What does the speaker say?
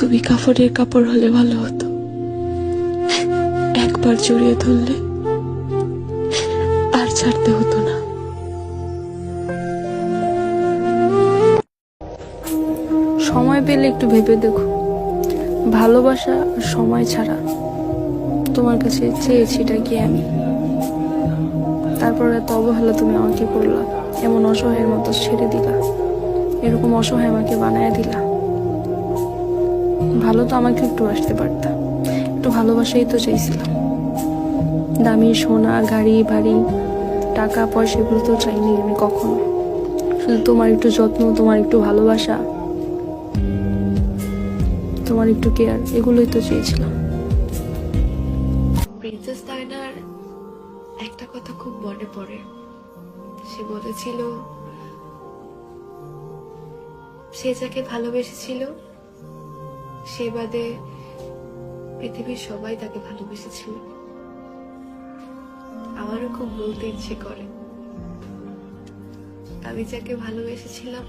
তুমি কাফনের কাপড় হলে ভালো হতো, একবার জড়িয়ে ধরলে আর ছাড়তে হতো না। সময় পেলে একটু ভেবে দেখো, ভালোবাসা আর সময় ছাড়া তোমার কাছে চেয়েছিটা কি আমি? তারপর এত অবহেলা তুমি আমাকে করলা, এমন অসহায়ের মতো ছেড়ে দিলা, এরকম অসহায় আমাকে বানায় দিলা। ভালো তো আমাকে একটু আসতে পারতা, একটু ভালোবাসাই তো চাইছিলাম। দামি সোনা, গাড়ি বাড়ি, টাকা পয়সা এগুলো তো চাইনি আমি কখনো। শুধু তোমার একটু যত্ন, তোমার একটু ভালোবাসা, তোমার একটু কেয়ার, এগুলোই তো চেয়েছিলাম। প্রিন্সেস ডায়নার একটা কথা খুব মনে পড়ে। সে বলেছিল সে যাকে ভালোবেসেছিল সে বাদে পৃথিবীর সবাই তাকে ভালোবেসেছিল। আমারও খুব বলতে ইচ্ছে করে, আমি যাকে ভালোবেসেছিলাম